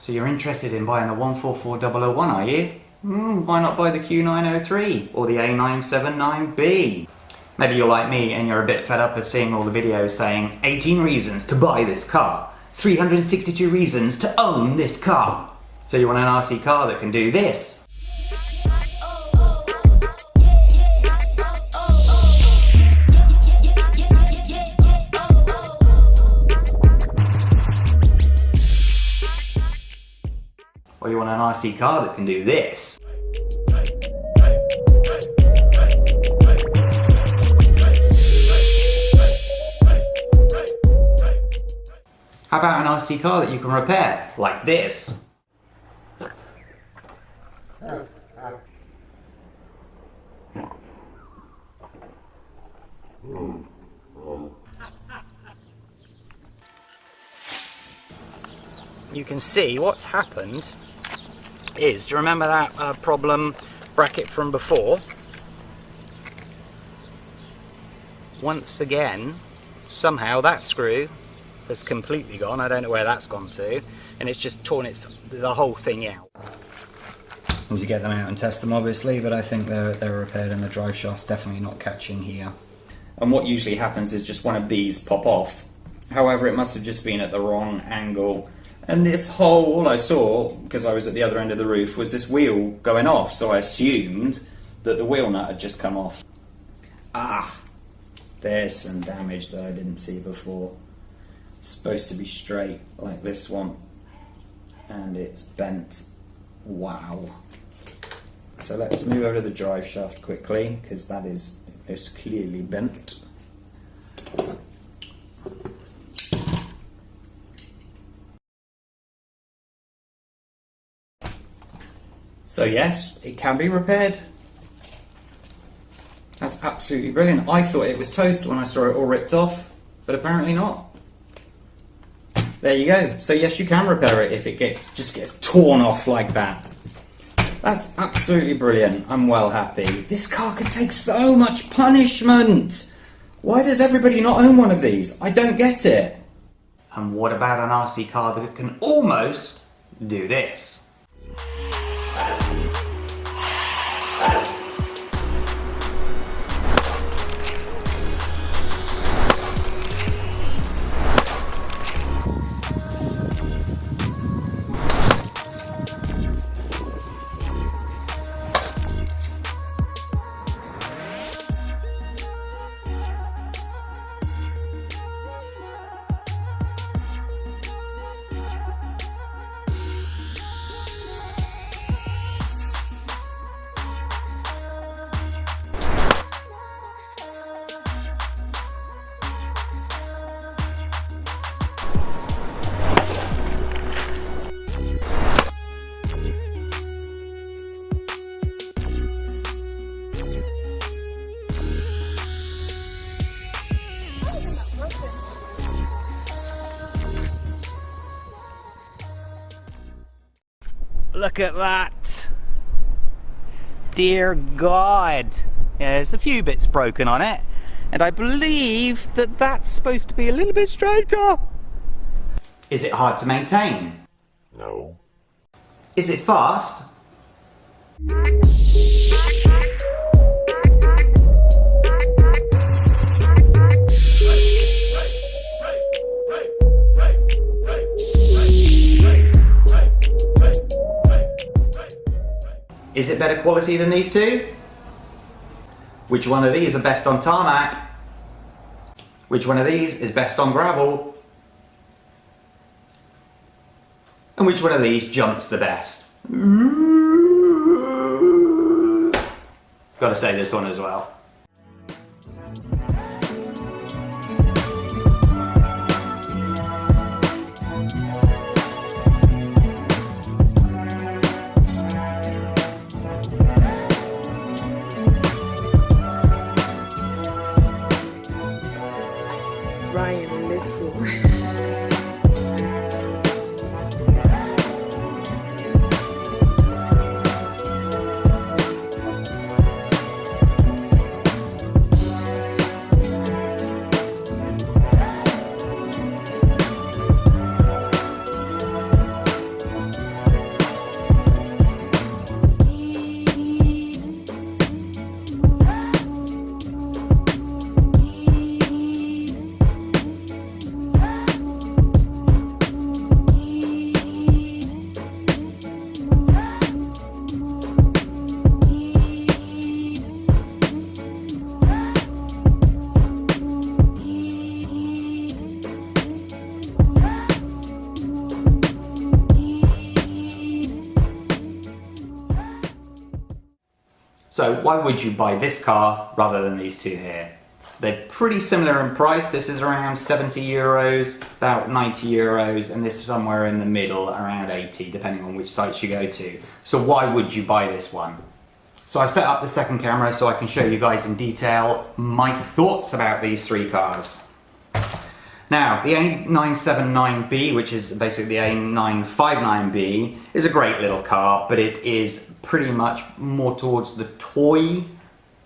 So you're interested in buying the 144001, are you? Why not buy the Q903 or the A979B? Maybe you're like me and you're a bit fed up of seeing all the videos saying 18 reasons to buy this car, 362 reasons to own this car. So you want an RC car that can do this. Or you want an RC car that can do this. How about an RC car that you can repair, like this? You can see what's happened is, do you remember that problem bracket from before? Once again, somehow that screw has completely gone. I don't know where that's gone to, and it's just torn the whole thing out. I need to get them out and test them obviously, but I think they're repaired and the drive shaft's definitely not catching here. And what usually happens is just one of these pop off. However, it must have just been at the wrong angle. And this hole, all I saw, because I was at the other end of the roof, was this wheel going off, so I assumed that the wheel nut had just come off. Ah, there's some damage that I didn't see before. It's supposed to be straight, like this one, and it's bent. Wow. So let's move over to the drive shaft quickly, because that is most clearly bent. So yes, it can be repaired. That's absolutely brilliant. I thought it was toast when I saw it all ripped off, but apparently not. There you go. So yes, you can repair it if it just gets torn off like that. That's absolutely brilliant. I'm well happy. This car could take so much punishment. Why does everybody not own one of these? I don't get it. And what about an RC car that can almost do this? Look at that. Dear God. Yeah, there's a few bits broken on it, and I believe that that's supposed to be a little bit straighter. Is it hard to maintain? No. Is it fast? Is it better quality than these two? Which one of these are best on tarmac? Which one of these is best on gravel? And which one of these jumps the best? Gotta say this one as well. Ryan Little. So why would you buy this car rather than these two here? They're pretty similar in price. This is around 70 euros, about 90 euros, and this is somewhere in the middle, around 80, depending on which sites you go to. So why would you buy this one? So I've set up the second camera so I can show you guys in detail my thoughts about these three cars. Now, the A979B, which is basically the A959B, is a great little car, but it is pretty much more towards the toy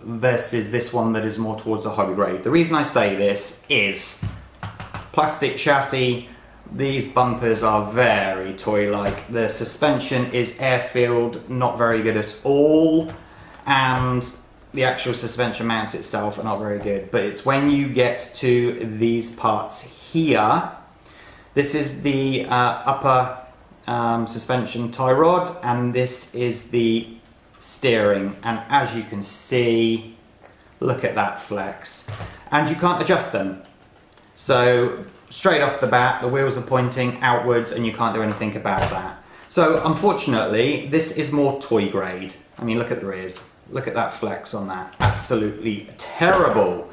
versus this one that is more towards the hobby grade. The reason I say this is plastic chassis, these bumpers are very toy-like. The suspension is air-filled, not very good at all, and the actual suspension mounts itself are not very good, but it's when you get to these parts here. This is the upper suspension tie rod, and this is the steering, and as you can see, look at that flex, and you can't adjust them. So straight off the bat, the wheels are pointing outwards and you can't do anything about that. So unfortunately, this is more toy grade. I mean, look at the rears. Look at that flex on that. Absolutely terrible.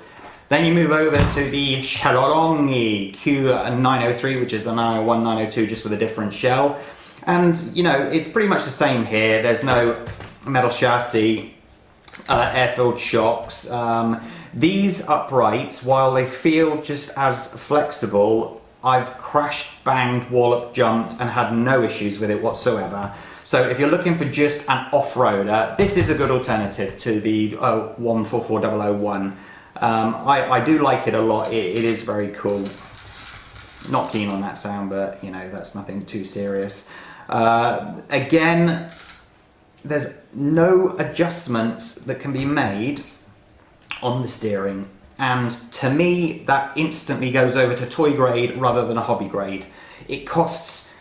Then you move over to the Xiaolongi Q903, which is the 901, 902, just with a different shell. And, you know, it's pretty much the same here. There's no metal chassis, air-filled shocks. These uprights, while they feel just as flexible, I've crashed, banged, walloped, jumped, and had no issues with it whatsoever. So if you're looking for just an off-roader, this is a good alternative to the 144001. I do like it a lot. It is very cool. Not keen on that sound, but you know, that's nothing too serious. Again, there's no adjustments that can be made on the steering, and to me that instantly goes over to toy grade rather than a hobby grade. It costs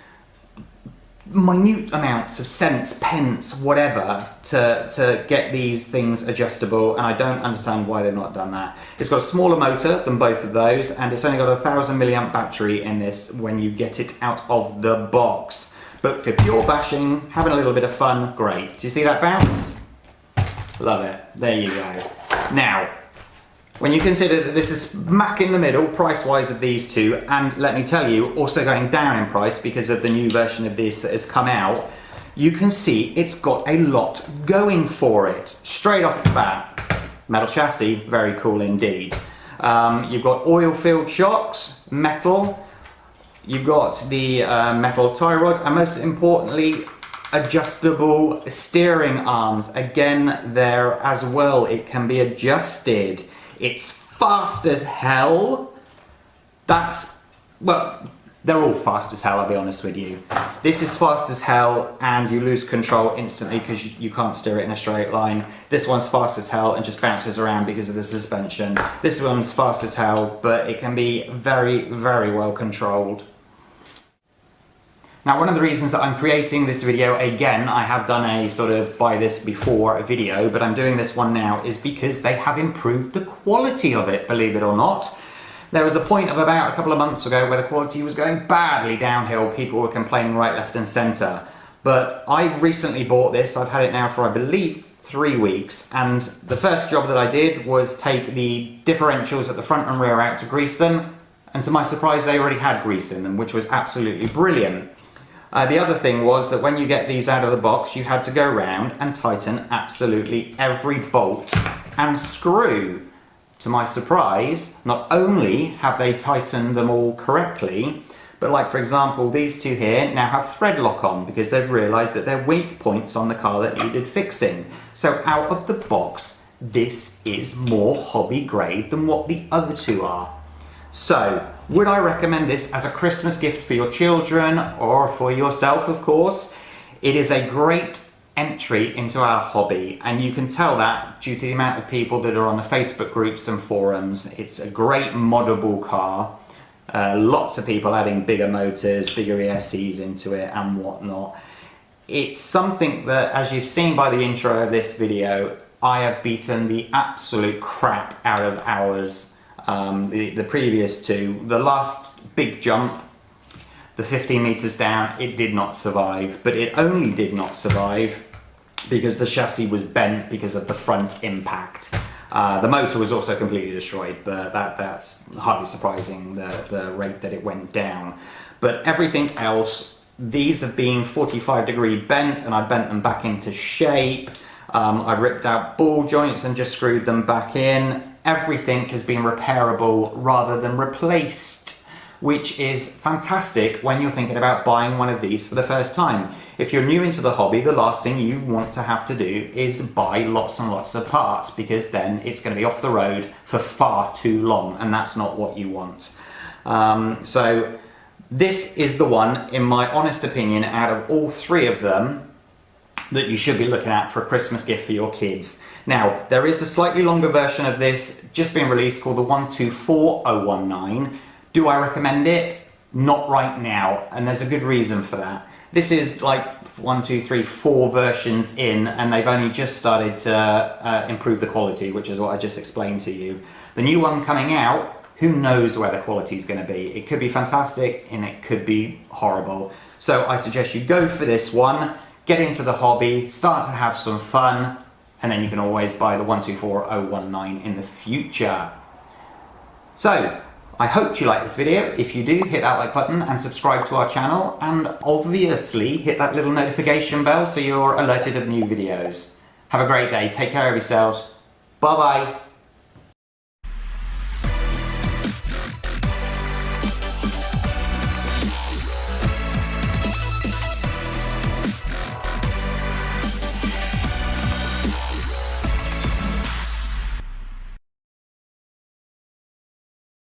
minute amounts of cents, pence, whatever to get these things adjustable, and I don't understand why they've not done that. It's got a smaller motor than both of those, and it's only got a 1000 milliamp battery in this when you get it out of the box. But for pure bashing, having a little bit of fun, great. Do you see that bounce? Love it. There you go. Now, when you consider that this is smack in the middle price-wise of these two, and let me tell you, also going down in price because of the new version of this that has come out, you can see it's got a lot going for it. Straight off the bat, metal chassis, very cool indeed. You've got oil-filled shocks, metal. You've got the metal tie rods, and most importantly, adjustable steering arms. Again, there as well, it can be adjusted. It's fast as hell. Well, they're all fast as hell, I'll be honest with you. This is fast as hell, and you lose control instantly because you can't steer it in a straight line. This one's fast as hell and just bounces around because of the suspension. This one's fast as hell, but it can be very, very well controlled. Now, one of the reasons that I'm creating this video, again, I have done a sort of buy this before video, but I'm doing this one now, is because they have improved the quality of it, believe it or not. There was a point of about a couple of months ago where the quality was going badly downhill. People were complaining right, left and centre. But I've recently bought this. I've had it now for, I believe, 3 weeks. And the first job that I did was take the differentials at the front and rear out to grease them. And to my surprise, they already had grease in them, which was absolutely brilliant. The other thing was that when you get these out of the box, you had to go around and tighten absolutely every bolt and screw. To my surprise, not only have they tightened them all correctly, but like for example, these two here now have thread lock on because they've realised that they're weak points on the car that needed fixing. So out of the box, this is more hobby grade than what the other two are. So, would I recommend this as a Christmas gift for your children or for yourself, of course? It is a great entry into our hobby, and you can tell that due to the amount of people that are on the Facebook groups and forums. It's a great moddable car. Lots of people adding bigger motors, bigger ESCs into it and whatnot. It's something that, as you've seen by the intro of this video, I have beaten the absolute crap out of ours. The previous two. The last big jump, the 15 meters down, it did not survive, but it only did not survive because the chassis was bent because of the front impact. The motor was also completely destroyed, but that's hardly surprising, the rate that it went down. But everything else, these have been 45-degree bent, and I bent them back into shape. I ripped out ball joints and just screwed them back in. Everything has been repairable rather than replaced, which is fantastic when you're thinking about buying one of these for the first time. If you're new into the hobby, the last thing you want to have to do is buy lots and lots of parts, because then it's going to be off the road for far too long, and that's not what you want. So this is the one, in my honest opinion, out of all three of them, that you should be looking at for a Christmas gift for your kids. Now, there is a slightly longer version of this just being released called the 124019. Do I recommend it? Not right now, and there's a good reason for that. This is like 1, 2, 3, 4 versions in, and they've only just started to improve the quality, which is what I just explained to you. The new one coming out, who knows where the quality is going to be. It could be fantastic, and it could be horrible. So I suggest you go for this one, get into the hobby, start to have some fun, and then you can always buy the 124019 in the future. So, I hope you like this video. If you do, hit that like button and subscribe to our channel, and obviously hit that little notification bell so you're alerted of new videos. Have a great day, take care of yourselves, bye bye.